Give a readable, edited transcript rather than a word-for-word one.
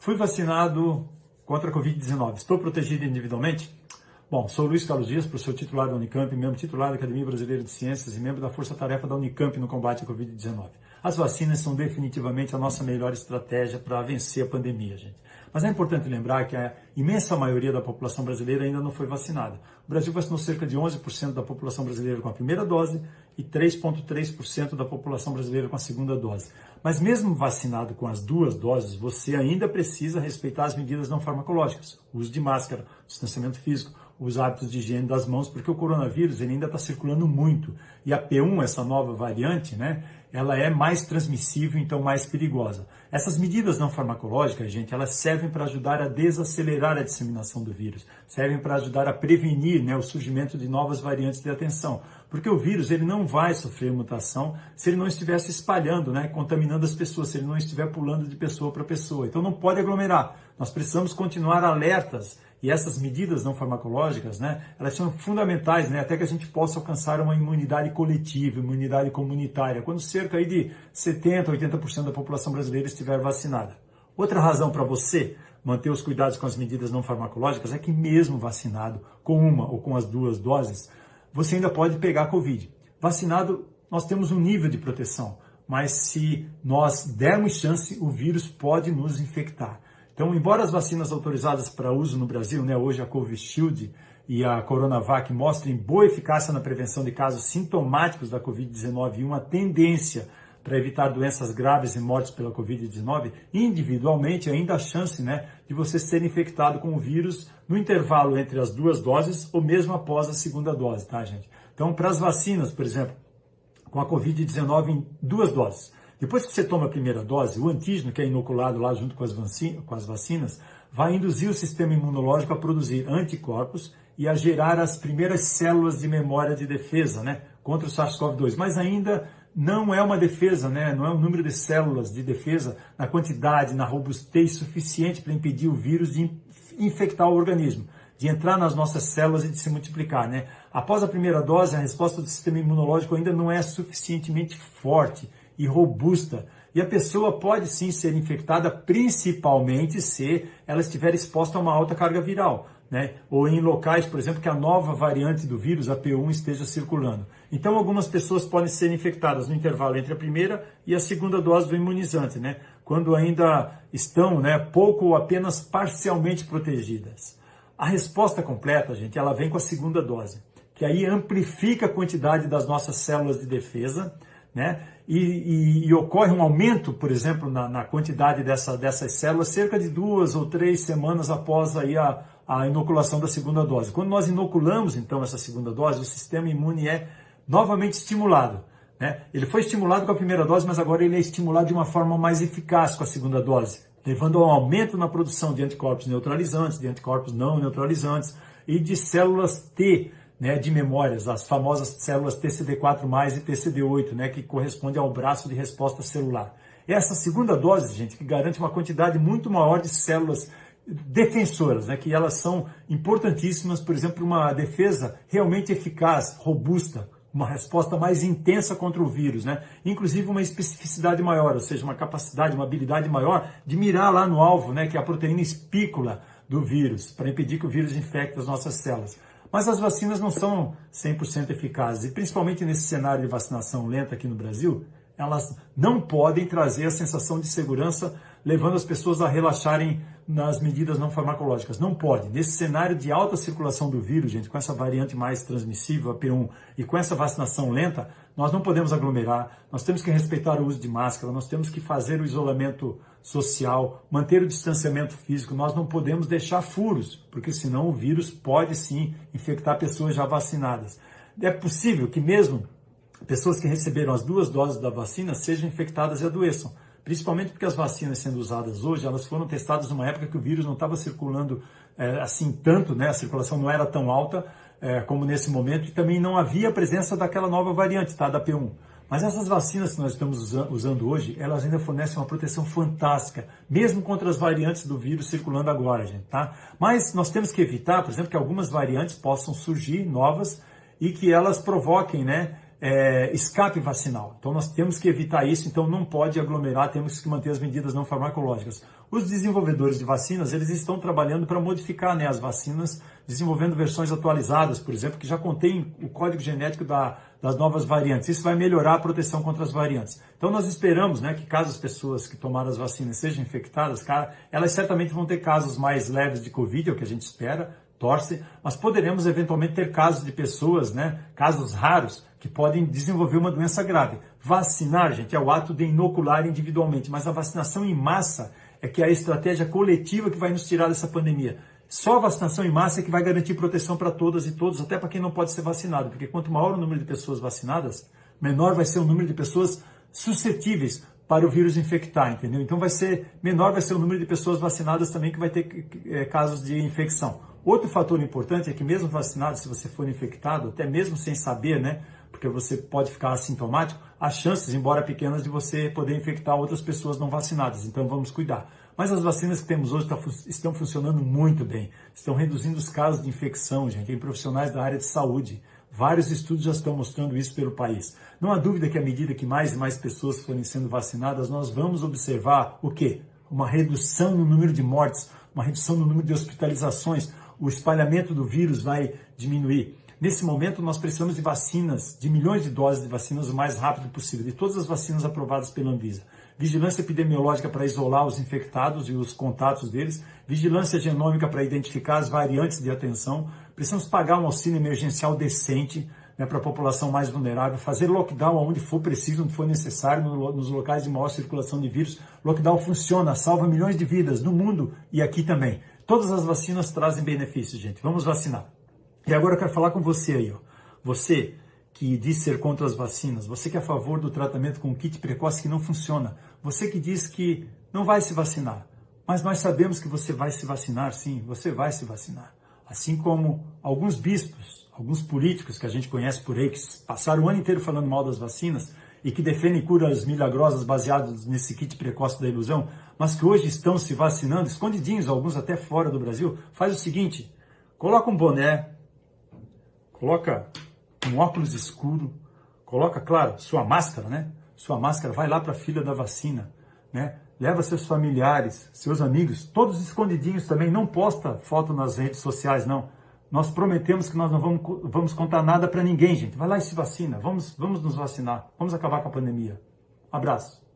Fui vacinado contra a Covid-19. Estou protegido individualmente? Bom, sou Luiz Carlos Dias, professor titular da Unicamp, membro titular da Academia Brasileira de Ciências e membro da Força-Tarefa da Unicamp no combate à Covid-19. As vacinas são definitivamente a nossa melhor estratégia para vencer a pandemia, gente. Mas é importante lembrar que a imensa maioria da população brasileira ainda não foi vacinada. O Brasil vacinou cerca de 11% da população brasileira com a primeira dose e 3,3% da população brasileira com a segunda dose. Mas mesmo vacinado com as duas doses, você ainda precisa respeitar as medidas não farmacológicas. O uso de máscara, distanciamento físico, os hábitos de higiene das mãos, porque o coronavírus ele ainda está circulando muito. E a P1, essa nova variante, né, ela é mais transmissível, então mais perigosa. Essas medidas não farmacológicas, gente, elas servem para ajudar a desacelerar a disseminação do vírus, servem para ajudar a prevenir, né, o surgimento de novas variantes de atenção. Porque o vírus ele não vai sofrer mutação se ele não estiver se espalhando, né, contaminando as pessoas, se ele não estiver pulando de pessoa para pessoa. Então não pode aglomerar. Nós precisamos continuar alertas. E essas medidas não farmacológicas, né, elas são fundamentais, né, até que a gente possa alcançar uma imunidade coletiva, imunidade comunitária, quando cerca aí de 70%, 80% da população brasileira estiver vacinada. Outra razão para você manter os cuidados com as medidas não farmacológicas é que mesmo vacinado com uma ou com as duas doses, você ainda pode pegar a Covid. Vacinado, nós temos um nível de proteção, mas se nós dermos chance, o vírus pode nos infectar. Então, embora as vacinas autorizadas para uso no Brasil, né, hoje a Covishield e a Coronavac, mostrem boa eficácia na prevenção de casos sintomáticos da Covid-19 e uma tendência para evitar doenças graves e mortes pela Covid-19, individualmente ainda há chance, né, de você ser infectado com o vírus no intervalo entre as duas doses ou mesmo após a segunda dose, tá, gente? Então, para as vacinas, por exemplo, com a Covid-19 em duas doses, depois que você toma a primeira dose, o antígeno que é inoculado lá junto com as vacinas, vai induzir o sistema imunológico a produzir anticorpos e a gerar as primeiras células de memória de defesa, né, contra o SARS-CoV-2. Mas ainda não é uma defesa, né, não é um número de células de defesa na quantidade, na robustez suficiente para impedir o vírus de infectar o organismo, de entrar nas nossas células e de se multiplicar, né? Após a primeira dose, a resposta do sistema imunológico ainda não é suficientemente forte e robusta. E a pessoa pode sim ser infectada, principalmente se ela estiver exposta a uma alta carga viral, né? Ou em locais, por exemplo, que a nova variante do vírus, a P1, esteja circulando. Então, algumas pessoas podem ser infectadas no intervalo entre a primeira e a segunda dose do imunizante, né? Quando ainda estão, né, pouco ou apenas parcialmente protegidas. A resposta completa, gente, ela vem com a segunda dose, que aí amplifica a quantidade das nossas células de defesa, né? E ocorre um aumento, por exemplo, na quantidade dessas células cerca de 2 ou 3 semanas após aí a inoculação da segunda dose. Quando nós inoculamos, então, essa segunda dose, o sistema imune é novamente estimulado, né? Ele foi estimulado com a primeira dose, mas agora ele é estimulado de uma forma mais eficaz com a segunda dose, levando a um aumento na produção de anticorpos neutralizantes, de anticorpos não neutralizantes e de células T, né, de memórias, as famosas células TCD4+, e TCD8, né, que corresponde ao braço de resposta celular. Essa segunda dose, gente, que garante uma quantidade muito maior de células defensoras, né, que elas são importantíssimas, por exemplo, uma defesa realmente eficaz, robusta, uma resposta mais intensa contra o vírus, né? Inclusive uma especificidade maior, ou seja, uma capacidade, uma habilidade maior de mirar lá no alvo, né, que é a proteína espícula do vírus, para impedir que o vírus infecte as nossas células. Mas as vacinas não são 100% eficazes, e principalmente nesse cenário de vacinação lenta aqui no Brasil, elas não podem trazer a sensação de segurança, levando as pessoas a relaxarem nas medidas não farmacológicas. Não pode. Nesse cenário de alta circulação do vírus, gente, com essa variante mais transmissível, a P1, e com essa vacinação lenta, nós não podemos aglomerar, nós temos que respeitar o uso de máscara, nós temos que fazer o isolamento social, manter o distanciamento físico, nós não podemos deixar furos, porque senão o vírus pode sim infectar pessoas já vacinadas. É possível que mesmo pessoas que receberam as duas doses da vacina sejam infectadas e adoeçam, principalmente porque as vacinas sendo usadas hoje, elas foram testadas numa época que o vírus não estava circulando assim tanto, né? A circulação não era tão alta como nesse momento, e também não havia a presença daquela nova variante, tá? Da P1. Mas essas vacinas que nós estamos usando hoje, elas ainda fornecem uma proteção fantástica, mesmo contra as variantes do vírus circulando agora, gente, tá? Mas nós temos que evitar, por exemplo, que algumas variantes possam surgir novas e que elas provoquem, né, escape vacinal. Então nós temos que evitar isso, então não pode aglomerar, temos que manter as medidas não farmacológicas. Os desenvolvedores de vacinas, eles estão trabalhando para modificar, né, as vacinas, desenvolvendo versões atualizadas, por exemplo, que já contém o código genético das novas variantes. Isso vai melhorar a proteção contra as variantes. Então nós esperamos, né, que caso as pessoas que tomaram as vacinas sejam infectadas, elas certamente vão ter casos mais leves de Covid, é o que a gente espera, torce, mas poderemos eventualmente ter casos de pessoas, né, casos raros, que podem desenvolver uma doença grave. Vacinar, gente, é o ato de inocular individualmente, mas a vacinação em massa é que é a estratégia coletiva que vai nos tirar dessa pandemia. Só a vacinação em massa é que vai garantir proteção para todas e todos, até para quem não pode ser vacinado, porque quanto maior o número de pessoas vacinadas, menor vai ser o número de pessoas suscetíveis para o vírus infectar, entendeu? Então menor vai ser o número de pessoas vacinadas também que vai ter casos de infecção. Outro fator importante é que mesmo vacinado, se você for infectado, até mesmo sem saber, né, porque você pode ficar assintomático, há chances, embora pequenas, de você poder infectar outras pessoas não vacinadas. Então vamos cuidar. Mas as vacinas que temos hoje estão funcionando muito bem. Estão reduzindo os casos de infecção, gente, em profissionais da área de saúde. Vários estudos já estão mostrando isso pelo país. Não há dúvida que à medida que mais e mais pessoas forem sendo vacinadas, nós vamos observar o quê? Uma redução no número de mortes, uma redução no número de hospitalizações. O espalhamento do vírus vai diminuir. Nesse momento, nós precisamos de vacinas, de milhões de doses de vacinas o mais rápido possível, de todas as vacinas aprovadas pela Anvisa. Vigilância epidemiológica para isolar os infectados e os contatos deles, vigilância genômica para identificar as variantes de atenção. Precisamos pagar um auxílio emergencial decente, né, para a população mais vulnerável, fazer lockdown onde for preciso, onde for necessário, nos locais de maior circulação de vírus. Lockdown funciona, salva milhões de vidas no mundo e aqui também. Todas as vacinas trazem benefícios, gente. Vamos vacinar. E agora eu quero falar com você aí, ó. Você que diz ser contra as vacinas, você que é a favor do tratamento com kit precoce que não funciona, você que diz que não vai se vacinar, mas nós sabemos que você vai se vacinar, sim, você vai se vacinar. Assim como alguns bispos, alguns políticos que a gente conhece por aí, que passaram o ano inteiro falando mal das vacinas e que defendem curas milagrosas baseadas nesse kit precoce da ilusão, mas que hoje estão se vacinando, escondidinhos, alguns até fora do Brasil, faz o seguinte, coloca um boné, coloca um óculos escuro, coloca, claro, sua máscara, né? Sua máscara, vai lá para a fila da vacina, né? Leva seus familiares, seus amigos, todos escondidinhos também, não posta foto nas redes sociais, não. Nós prometemos que nós não vamos contar nada para ninguém, gente. Vai lá e se vacina, vamos nos vacinar, vamos acabar com a pandemia. Abraço.